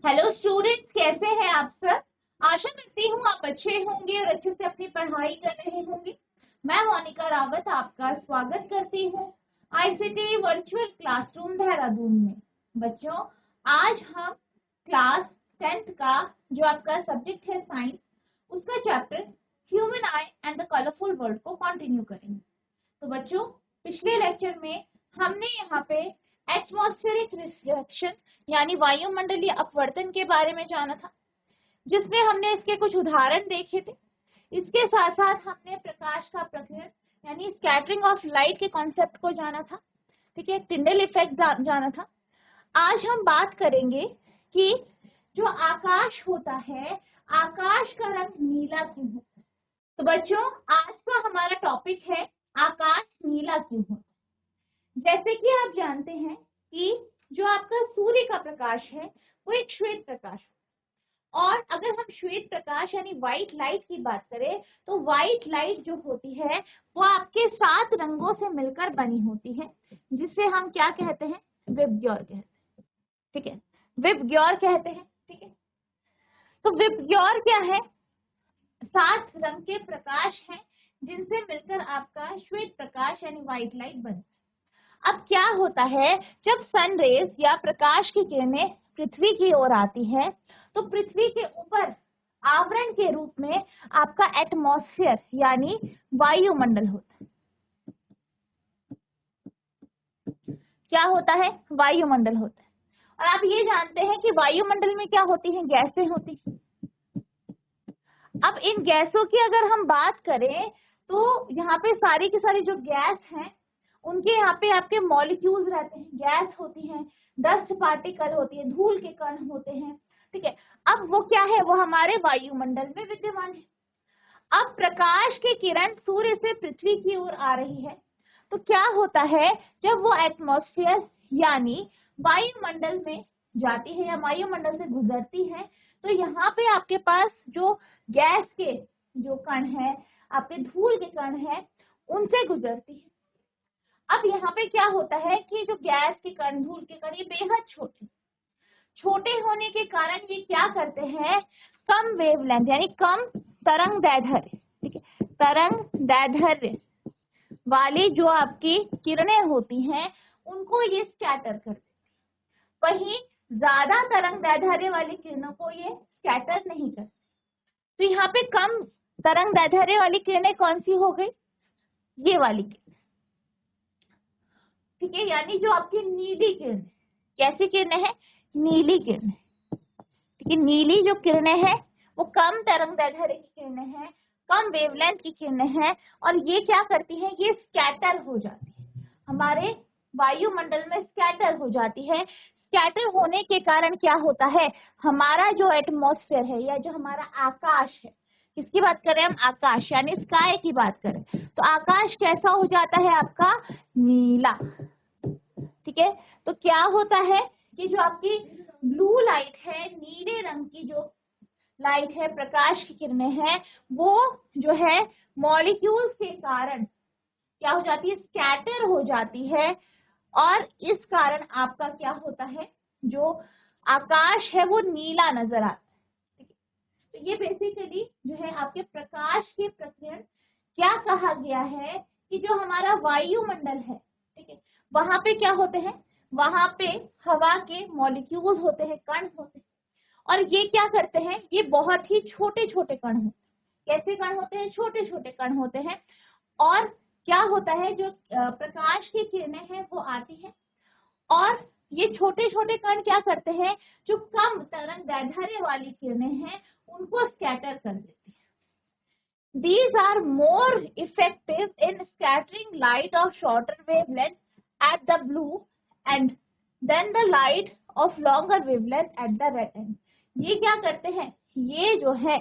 Hello students, कैसे हैं आप सब। आशा करती हूँ आप अच्छे होंगे और अच्छे से अपनी पढ़ाई कर रहे होंगे। मैं मोनिका रावत आपका स्वागत करती हूँ आईसीटी वर्चुअल क्लासरूम देहरादून में। बच्चों, आज हम क्लास 10th का जो आपका सब्जेक्ट है साइंस, उसका chapter human I and the colourful world को कंटिन्यू करेंगे। तो बच्चों, पिछले लेक्चर में हमने यहाँ पे एटमॉस्फेरिक रिफ्लेक्शन यानी वायुमंडलीय अपवर्तन के बारे में जाना था, जिसमें हमने इसके कुछ उदाहरण देखे थे। इसके साथ साथ हमने प्रकाश का प्रकीर्णन यानी स्कैटरिंग ऑफ लाइट के कॉन्सेप्ट को जाना था। ठीक है, टिंडल इफेक्ट जाना था। आज हम बात करेंगे कि जो आकाश होता है, आकाश का रंग नीला क्यों होता है। तो बच्चों, आज का हमारा टॉपिक है आकाश नीला क्यों होता है। जैसे कि आप जानते हैं कि जो आपका सूर्य का प्रकाश है वो एक श्वेत प्रकाश है, और अगर हम श्वेत प्रकाश यानी व्हाइट लाइट की बात करें तो व्हाइट लाइट जो होती है वो आपके 7 रंगों से मिलकर बनी होती है, जिसे हम क्या कहते हैं, विबग्योर कहते हैं। ठीक है, विबग्योर कहते हैं। ठीक है, तो विबग्योर क्या है, 7 रंग के प्रकाश हैं जिनसे मिलकर आपका श्वेत प्रकाश यानी व्हाइट लाइट बनता है। अब क्या होता है, जब सन रेज या प्रकाश की किरणें पृथ्वी की ओर आती है तो पृथ्वी के ऊपर आवरण के रूप में आपका एटमॉस्फेयर यानी वायुमंडल होता है। क्या होता है, वायुमंडल होता है। और आप ये जानते हैं कि वायुमंडल में क्या होती हैं, गैसें होती हैं। अब इन गैसों की अगर हम बात करें तो यहाँ पे सारी की सारी जो गैस हैं उनके यहाँ पे आपके मॉलिक्यूल्स रहते हैं, गैस होती हैं, डस्ट पार्टिकल होती है, धूल के कण होते हैं। ठीक है, अब वो क्या है, वो हमारे वायुमंडल में विद्यमान है। अब प्रकाश की किरण सूर्य से पृथ्वी की ओर आ रही है तो क्या होता है, जब वो एटमॉस्फेयर यानी वायुमंडल में जाती है या वायुमंडल से गुजरती है तो यहाँ पे आपके पास जो गैस के जो कण है, आपके धूल के कण है, उनसे गुजरती है। अब यहाँ पे क्या होता है कि जो गैस के कण, धूल के कण, ये बेहद छोटे होने के कारण ये क्या करते हैं, कम वेवलेंथ यानी कम तरंग दैर्ध्य, ठीक है, तरंग दैर्ध्य वाली जो आपकी किरणें होती हैं उनको ये स्कैटर करते हैं। वहीं ज्यादा तरंग दैर्ध्य वाली किरणों को ये स्कैटर नहीं करते। तो यहाँ पे कम तरंग दैर्ध्य वाली किरणें कौन सी हो गई, ये वाली किरण। ठीक है, यानी जो आपकी नीली किरण, कैसी किरणें हैं, नीली किरणें। ठीक है, नीली जो किरणें हैं वो कम तरंग दैर्ध्य की किरणें हैं, कम वेवलेंथ की किरणें हैं, और ये क्या करती हैं, ये स्कैटर हो जाती है, हमारे वायुमंडल में स्कैटर हो जाती है। स्कैटर होने के कारण क्या होता है, हमारा जो एटमॉस्फेयर है या जो हमारा आकाश है, किसकी बात करें हम, आकाश यानी स्काई की बात करें, तो आकाश कैसा हो जाता है आपका, नीला। ठीक है, तो क्या होता है कि जो आपकी ब्लू लाइट है, नीले रंग की जो लाइट है, प्रकाश की किरणें हैं, वो जो है मॉलिक्यूल्स के कारण क्या हो जाती है, स्कैटर हो जाती है, और इस कारण आपका क्या होता है, जो आकाश है वो नीला नजर आता है। ठीक है, तो ये बेसिकली जो है आपके प्रकाश के प्रकीर्णन क्या कहा गया है कि जो हमारा वायुमंडल है, ठीक है, वहां पे क्या होते हैं, वहां पे हवा के मॉलिक्यूल्स होते हैं, कण होते हैं, और ये क्या करते हैं, ये बहुत ही छोटे छोटे कण होते हैं। कैसे कण होते हैं, छोटे छोटे कण होते हैं। और क्या होता है, जो प्रकाश की किरणें हैं वो आती हैं, और ये छोटे छोटे कण क्या करते हैं, जो कम तरंग दैर्ध्य वाली किरणें हैं उनको स्कैटर कर देती हैं। These are more effective in scattering light of shorter wavelength at the blue end than the light of longer wavelength at the red end. ये क्या करते हैं, ये जो है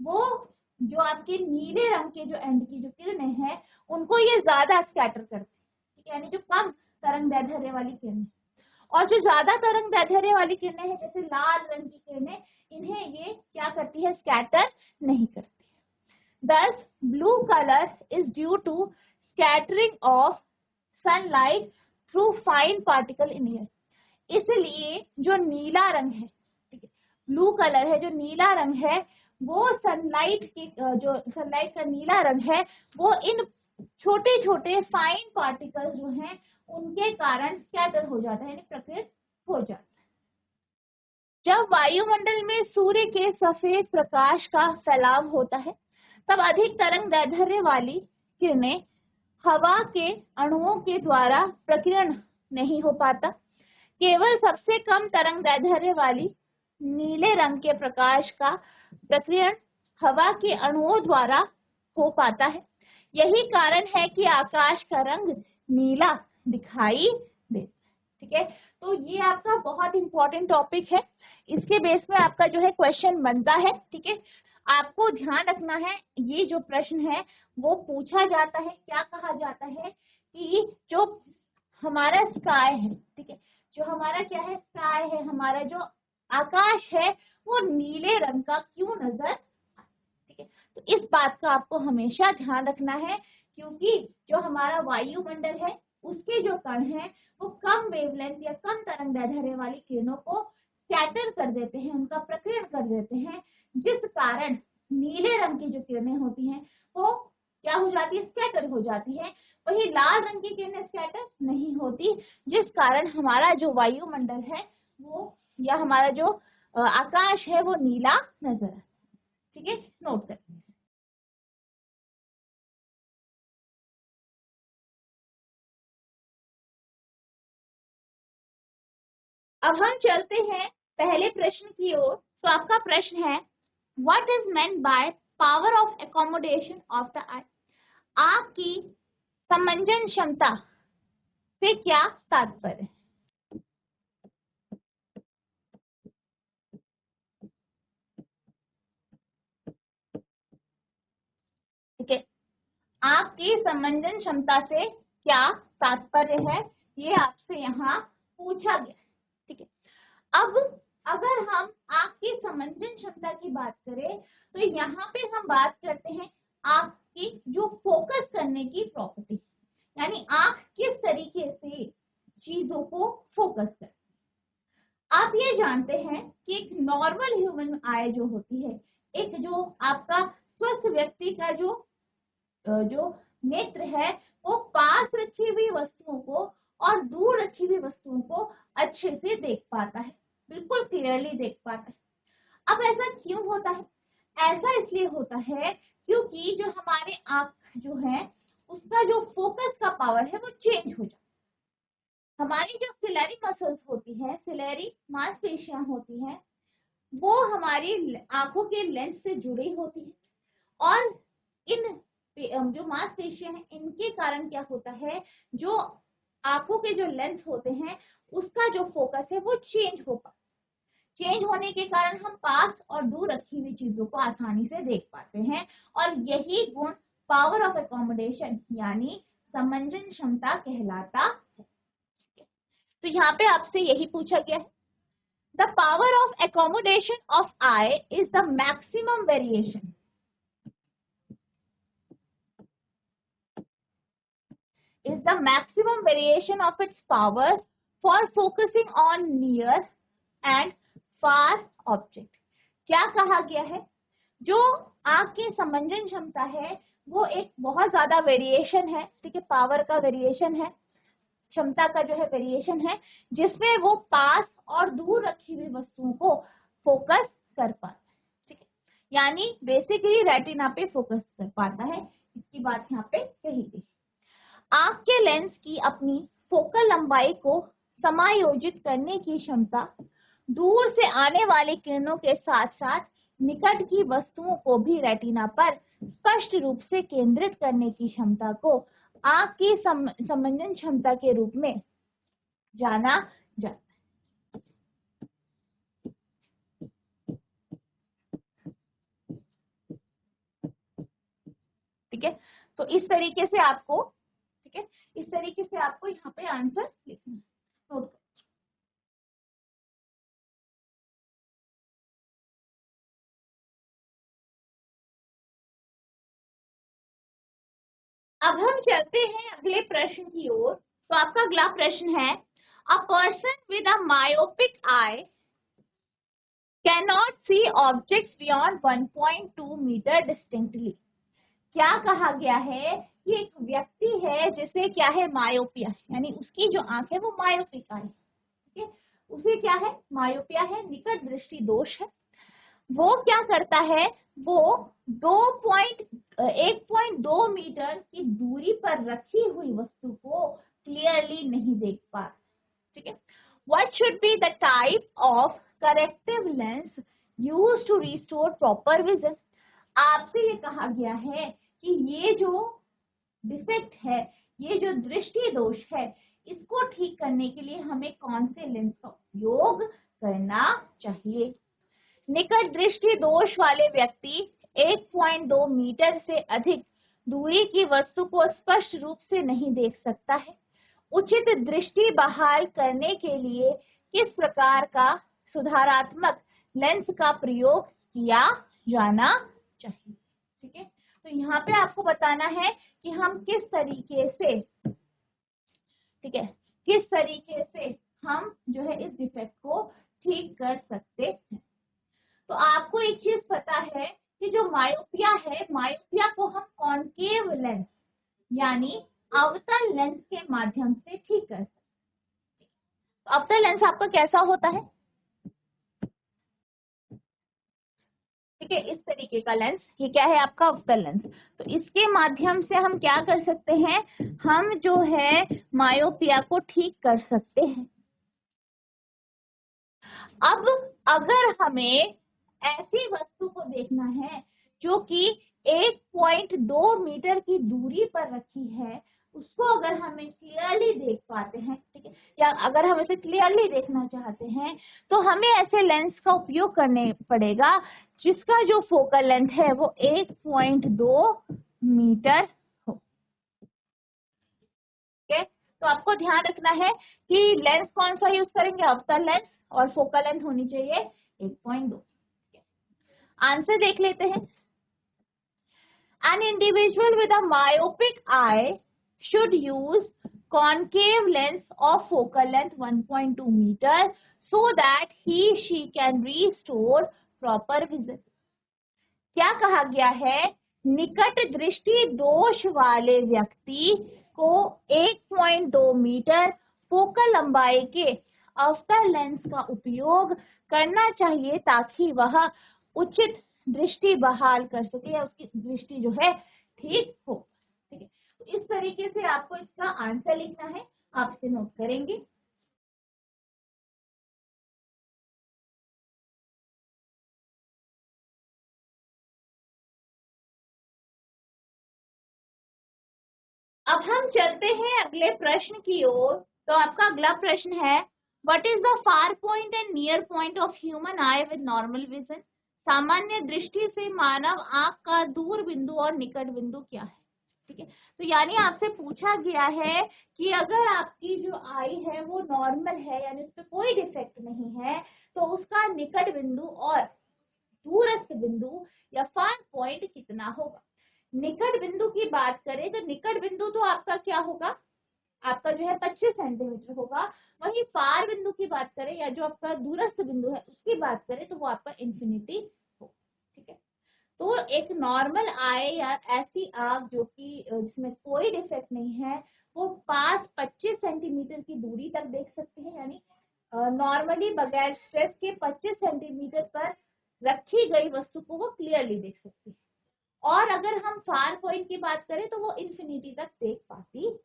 वो जो आपके नीले रंग के जो एंड की जो किरणें हैं उनको ये ज्यादा स्कैटर करते हैं। ठीक है, यानी जो कम तरंग दैर्ध्य वाली किरणें, और जो ज्यादा तरंग दैर्ध्य वाली किरणें हैं जैसे लाल रंग की किरणें, इन्हें ये क्या करती है, स्कैटर नहीं करती। Thus, blue color is due to scattering of sunlight through fine particle in air. इसलिए जो नीला रंग है, ठीक है, ब्लू कलर है, जो नीला रंग है, वो सनलाइट के जो सनलाइट का नीला रंग है वो इन छोटे छोटे फाइन पार्टिकल जो हैं उनके कारण स्कैटर हो जाता है, यानी प्रकृत हो जाता है। जब वायुमंडल में सूर्य के सफेद प्रकाश का फैलाव होता है तब अधिक तरंग दैर्ध्य वाली किरणें हवा के अणुओं के द्वारा प्रकीर्ण नहीं हो पाता। केवल सबसे कम तरंग दैर्ध्य वाली नीले रंग के प्रकाश का प्रकीर्ण हवा के अणुओं द्वारा हो पाता है। यही कारण है कि आकाश का रंग नीला दिखाई देता है। ठीक है, तो ये आपका बहुत इंपॉर्टेंट टॉपिक है, इसके बेस में आपका जो है क्वेश्चन बनता है। ठीक है, आपको ध्यान रखना है ये जो प्रश्न है वो पूछा जाता है, क्या कहा जाता है कि जो हमारा स्काई है, ठीक है, जो हमारा क्या है, स्काई है, हमारा जो आकाश है वो नीले रंग का क्यों नजर, ठीक है। तो इस बात का आपको हमेशा ध्यान रखना है क्योंकि जो हमारा वायुमंडल है उसके जो कण हैं वो कम वेवलेंथ या कम तरंग दैर्ध्य वाली किरणों को स्कैटर कर देते हैं, उनका प्रकीर्ण कर देते हैं, जिस कारण नीले रंग की जो किरणें होती हैं वो क्या हो जाती है, स्कैटर हो जाती है। वही लाल रंग की किरणें स्कैटर नहीं होती, जिस कारण हमारा जो वायुमंडल है वो या हमारा जो आकाश है वो नीला नजर आता है। ठीक है, नोट कर। अब हम चलते हैं पहले प्रश्न की ओर। तो आपका प्रश्न है, what is meant by power of accommodation of the eye? आपकी समंजन क्षमता से क्या तात्पर्य है? ठीक है, आपकी समंजन क्षमता से क्या तात्पर्य है, ये आपसे यहाँ पूछा गया। ठीक है, अब अगर हम आपकी समंजन क्षमता की बात करें तो यहाँ पे हम बात करते हैं आपकी जो फोकस करने की प्रॉपर्टी, यानी आंख किस तरीके से चीजों को फोकस करती है। आप ये जानते हैं कि एक नॉर्मल ह्यूमन आई जो होती है, एक जो आपका स्वस्थ व्यक्ति का जो नेत्र है वो पास रखी हुई वस्तुओं को और दूर रखी हुई वस्तुओं को अच्छे से देख पाता है, बिल्कुल क्लियरली देख पाता है। अब ऐसा क्यों होता है? ऐसा इसलिए होता है क्योंकि जो हमारे आंख जो है उसका जो फोकस का पावर है वो चेंज हो जाता है। हमारी जो सिलेरी मसल्स होती है, सिलेरी मांसपेशियां होती हैं, वो हमारी आंखों के लेंस से जुड़ी होती है और इन जो मांसपेशियां हैं इनके कारण क्या होता है, जो आंखों के जो लेंस होते हैं उसका जो फोकस है वो चेंज होने के कारण हम पास और दूर रखी हुई चीजों को आसानी से देख पाते हैं। और यही गुण पावर ऑफ एकोमोडेशन यानी समंजन क्षमता कहलाता है। तो यहाँ पे आपसे यही पूछा गया है, the power of accommodation of I is the maximum variation is the maximum variation of its power for focusing on near and far object। क्या कहा गया है, जो आंख की समंजन क्षमता है वो एक बहुत ज्यादा वेरिएशन है, ठीक है, पावर का वेरिएशन है, क्षमता का जो है वेरिएशन है, जिसमें वो पास और दूर रखी हुई वस्तुओं को फोकस कर पाता है। ठीक है, यानी बेसिकली रेटिना पे फोकस कर पाता है, इसकी बात यहाँ पे कही गई। आंख के लेंस की अपनी फोकल लंबाई को समायोजित करने की क्षमता, दूर से आने वाली किरणों के साथ साथ निकट की वस्तुओं को भी रेटिना पर स्पष्ट रूप से केंद्रित करने की क्षमता को आंख की समंजन क्षमता के रूप में जाना जाता है। ठीक है, तो इस तरीके से आपको, ठीक है, इस तरीके से आपको यहाँ पे आंसर लिखना है, नोट करो। अब हम चलते हैं अगले प्रश्न की ओर। तो आपका अगला प्रश्न है, a person with a myopic eye can not see objects beyond 1.2 metre distinctly. क्या कहा गया है कि एक व्यक्ति है जिसे क्या है, मायोपिया, यानी उसकी जो आंख है वो मायोपिक आई, ठीक है, उसे क्या है, मायोपिया है, निकट दृष्टि दोष है। वो क्या करता है, वो 1.2 मीटर की दूरी पर रखी हुई वस्तु को क्लियरली नहीं देख पा, ठीक है। What should be the type of corrective lens used to restore proper vision? आपसे ये कहा गया है कि ये जो डिफेक्ट है, ये जो दृष्टि दोष है, इसको ठीक करने के लिए हमें कौन से लेंस का उपयोग करना चाहिए। निकट दृष्टि दोष वाले व्यक्ति 1.2 मीटर से अधिक दूरी की वस्तु को स्पष्ट रूप से नहीं देख सकता है। उचित दृष्टि बहाल करने के लिए किस प्रकार का सुधारात्मक लेंस का प्रयोग किया जाना चाहिए, ठीक है। तो यहाँ पे आपको बताना है कि हम किस तरीके से, ठीक है, किस तरीके से हम जो है इस डिफेक्ट को ठीक कर सकते हैं। तो आपको एक चीज पता है कि जो मायोपिया है, मायोपिया को हम कॉन्केव लेंस यानी अवतल लेंस के माध्यम से ठीक कर सकते हैं। तो अवतल लेंस आपका कैसा होता है, ठीक है, इस तरीके का लेंस, ये क्या है आपका अवतल लेंस। तो इसके माध्यम से हम क्या कर सकते हैं, हम जो है मायोपिया को ठीक कर सकते हैं। अब अगर हमें ऐसी वस्तु को देखना है जो कि 1.2 मीटर की दूरी पर रखी है, उसको अगर हमें क्लियरली देख पाते हैं, ठीक है, या अगर हम इसे क्लियरली देखना चाहते हैं तो हमें ऐसे लेंस का उपयोग करने पड़ेगा जिसका जो फोकल लेंथ है वो 1.2 मीटर हो, ठीक है। तो आपको ध्यान रखना है कि लेंस कौन सा यूज करेंगे, अवतल लेंस, और फोकल लेंथ होनी चाहिए 1.2। आंसर देख लेते हैं। An individual with a myopic eye should use concave lens of focal length 1.2 meter so that she can restore proper vision. क्या कहा गया है, निकट दृष्टि दोष वाले व्यक्ति को 1.2 मीटर फोकल लंबाई के अवतल लेंस का उपयोग करना चाहिए ताकि वह उचित दृष्टि बहाल कर सके या उसकी दृष्टि जो है ठीक हो, ठीक है। तो इस तरीके से आपको इसका आंसर लिखना है, आप इसे नोट करेंगे। अब हम चलते हैं अगले प्रश्न की ओर। तो आपका अगला प्रश्न है, what is the far point and near point of human I with normal vision. सामान्य दृष्टि से मानव आंख का दूर बिंदु और निकट बिंदु क्या है, ठीक है। तो यानी आपसे पूछा गया है कि अगर आपकी जो आई है वो नॉर्मल है, यानी उसपे कोई डिफेक्ट नहीं है, तो उसका निकट बिंदु और दूरस्थ बिंदु या फार पॉइंट कितना होगा। निकट बिंदु की बात करें तो निकट बिंदु तो आपका क्या होगा, आपका जो है 25 सेंटीमीटर होगा। वहीं फार बिंदु की बात करें या जो आपका दूरस्थ बिंदु है उसकी बात करें तो वो आपका इंफिनिटी हो, ठीक है। तो एक नॉर्मल आई या ऐसी आंख जो कि जिसमें कोई डिफेक्ट नहीं है, वो पास 25 सेंटीमीटर की दूरी तक देख सकते हैं, यानी नॉर्मली बगैर स्ट्रेस के 25 सेंटीमीटर पर रखी गई वस्तु को वो क्लियरली देख सकती है। और अगर हम फार पॉइंट की बात करें तो वो इंफिनिटी तक देख पाती।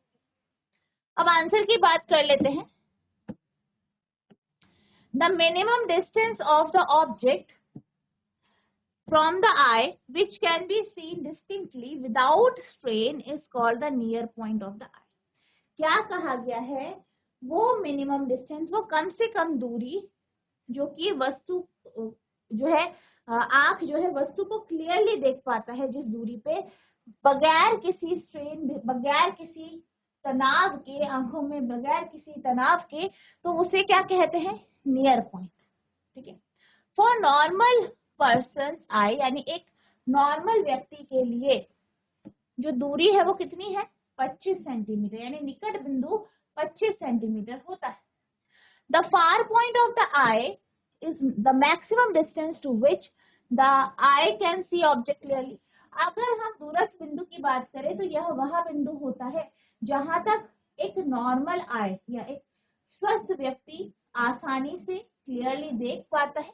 अब आंसर की बात कर लेते हैं। The minimum distance of the object from the eye which can be seen distinctly without strain is called the near point of the eye. क्या कहा गया है, वो मिनिमम डिस्टेंस, वो कम से कम दूरी जो कि वस्तु जो है आंख जो है वस्तु को क्लियरली देख पाता है, जिस दूरी पे बगैर किसी स्ट्रेन, बगैर किसी तनाव के, आंखों में बगैर किसी तनाव के, तो उसे क्या कहते हैं, नियर पॉइंट, ठीक है। फॉर नॉर्मल पर्सन आई, यानी एक नॉर्मल व्यक्ति के लिए जो दूरी है वो कितनी है, 25 सेंटीमीटर, यानी निकट बिंदु 25 सेंटीमीटर होता है। The far point of the I is the maximum distance to which the eye can see object clearly. अगर हम दूरस्थ बिंदु की बात करें तो यह वह बिंदु होता है जहां तक एक नॉर्मल आई या एक स्वस्थ व्यक्ति आसानी से क्लियरली देख पाता है.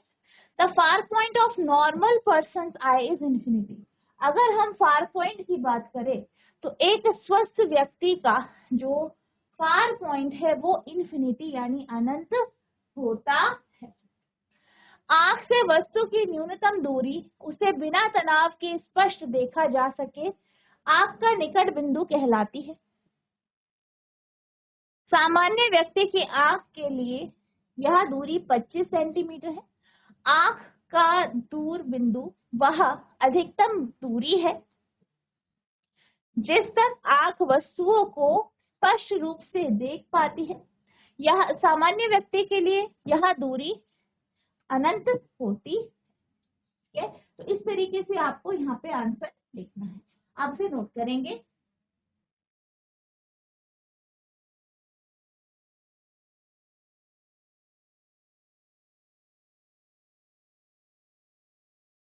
The far point of normal person I is infinity. अगर हम फार पॉइंट की बात करें तो एक स्वस्थ व्यक्ति का जो फार पॉइंट है वो इन्फिनिटी यानी अनंत होता है. आंख से वस्तु की न्यूनतम दूरी उसे बिना तनाव के स्पष्ट देखा जा सके आंख का निकट बिंदु कहलाती है. सामान्य व्यक्ति की आंख के लिए यह दूरी 25 सेंटीमीटर है. आंख का दूर बिंदु वह अधिकतम दूरी है जिस तक आंख वस्तुओं को स्पष्ट रूप से देख पाती है. यह सामान्य व्यक्ति के लिए यह दूरी अनंत होती है. तो इस तरीके से आपको यहाँ पे आंसर लिखना है. आप इसे नोट करेंगे.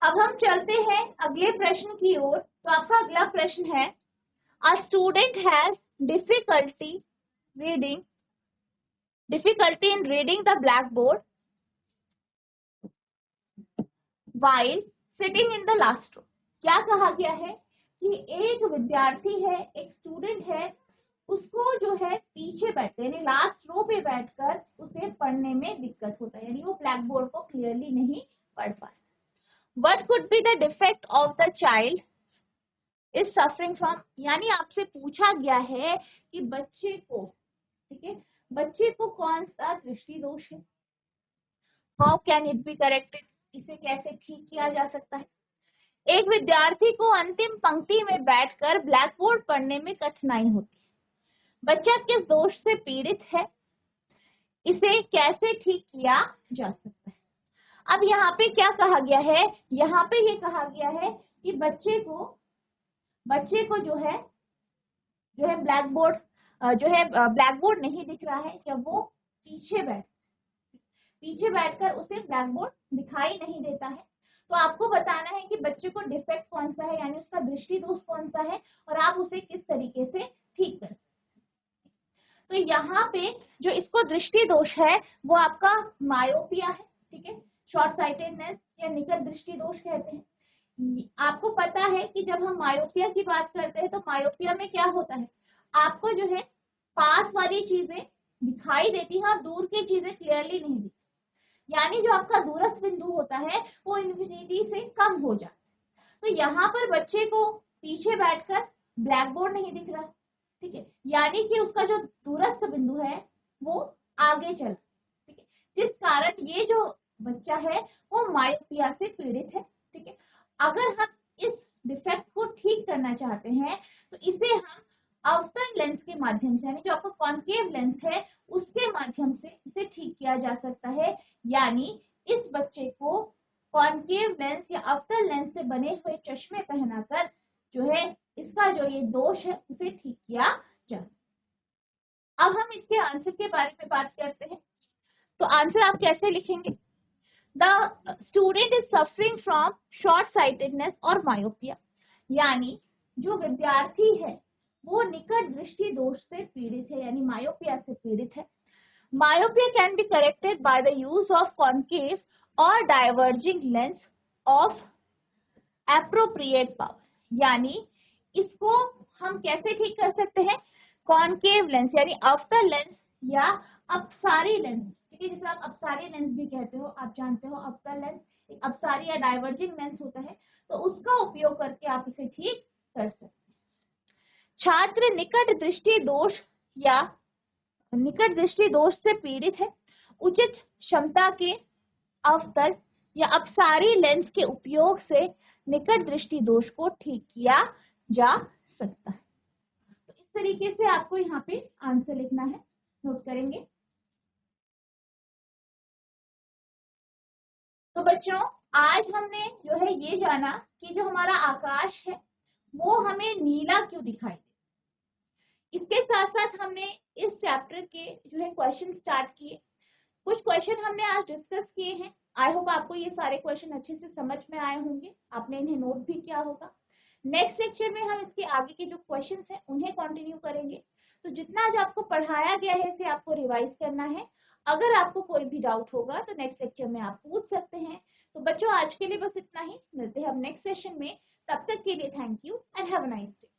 अब हम चलते हैं अगले प्रश्न की ओर. तो आपका अगला प्रश्न है, a student has difficulty in reading the blackboard while sitting in the last row. क्या कहा गया है कि एक विद्यार्थी है, एक स्टूडेंट है, उसको जो है पीछे बैठते यानी लास्ट रो पे बैठकर उसे पढ़ने में दिक्कत होता है यानी वो ब्लैक बोर्ड को क्लियरली नहीं पढ़ पाता. What could be the defect of the child is suffering from. यानी आपसे पूछा गया है कि बच्चे को, ठीक है, बच्चे को कौन सा दृष्टि दोष है. How can it be corrected. इसे कैसे ठीक किया जा सकता है. एक विद्यार्थी को अंतिम पंक्ति में बैठकर ब्लैक बोर्ड पढ़ने में कठिनाई होती है. बच्चा किस दोष से पीड़ित है, इसे कैसे ठीक किया जा सकता है. अब यहाँ पे क्या कहा गया है, यहाँ पे ये कहा गया है कि बच्चे को जो है ब्लैक बोर्ड नहीं दिख रहा है जब वो पीछे बैठकर उसे ब्लैक बोर्ड दिखाई नहीं देता है. तो आपको बताना है कि बच्चे को डिफेक्ट कौन सा है यानी उसका दृष्टि दोष कौन सा है और आप उसे किस तरीके से ठीक कर सकते हैं. तो यहाँ पे जो इसको दृष्टि दोष है वो आपका मायोपिया है. ठीक है, शॉर्ट साइटेडनेस या निकट दृष्टि दोष कहते हैं. आपको पता है कि जब हम मायोपिया की बात करते हैं तो मायोपिया में क्या होता है, आपको जो है पास वाली चीजें दिखाई देती हैं और दूर की चीजें क्लियरली नहीं दिखती. यानी जो आपका दूरस्थ बिंदु होता है वो इन्फिनिटी से कम हो जाता है. तो यहाँ पर बच्चे को पीछे बैठकर ब्लैक बोर्ड नहीं दिख रहा. ठीक है, यानी कि उसका जो दूरस्थ बिंदु है वो आगे चला. ठीक है, जिस कारण ये जो बच्चा है वो मायोपिया से पीड़ित है. ठीक है, अगर हम इस डिफेक्ट को ठीक करना चाहते हैं तो इसे हम अवतल लेंस के माध्यम से यानी जो आपका कॉन्केव लेंस है उसके माध्यम से इसे ठीक किया जा सकता है. यानी इस बच्चे को कॉन्केव लेंस या अवतल लेंस से बने हुए चश्मे पहनाकर जो है इसका जो ये दोष है उसे ठीक किया जाए. अब हम इसके आंसर के बारे में बात करते हैं. तो आंसर आप कैसे लिखेंगे. The student is suffering from short sightedness और मायोपिया. यानी जो विद्यार्थी है वो निकट दृष्टि दोष से पीड़ित है यानी मायोपिया से पीड़ित है. Myopia can be corrected by the use of concave or diverging lens of appropriate power. यानी इसको हम कैसे ठीक कर सकते हैं, कॉन्केव लेंस यानी अवतल लेंस या अपसारी लेंस. ठीक है, जिसे आप अपसारी लेंस भी कहते हो, आप जानते हो अवतल लेंस एक अपसारी या डाइवर्जिंग लेंस होता है, तो उसका उपयोग करके आप इसे ठीक कर सकते हैं. छात्र निकट दृष्टि दोष या निकट दृष्टि दोष से पीड़ित है. उचित क्षमता के अवतल या अपसारी लेंस के उपयोग से निकट दृष्टि दोष को ठीक किया जा सकता है. तो इस तरीके से आपको यहाँ पे आंसर लिखना है. नोट करेंगे. तो बच्चों आज हमने जो है ये जाना कि जो हमारा आकाश है वो हमें नीला क्यों दिखाई दे. इसके साथ साथ हमने इस चैप्टर के जो है क्वेश्चन स्टार्ट किए कुछ क्वेश्चन हमने आज डिस्कस किए हैं। आई होप आपको ये सारे क्वेश्चन अच्छे से समझ में आए होंगे, आपने इन्हें नोट भी किया होगा। नेक्स्ट लेक्चर में हम इसके आगे के जो क्वेश्चंस हैं उन्हें कंटिन्यू करेंगे। तो जितना आज आपको पढ़ाया गया है इसे आपको रिवाइज करना है। अगर आपको कोई भी डाउट होगा तो नेक्स्ट लेक्चर में आप पूछ सकते हैं। तो बच्चों आज के लिए बस इतना ही, मिलते हैं हम नेक्स्ट सेशन में। तब तक के लिए thank you and have a nice day.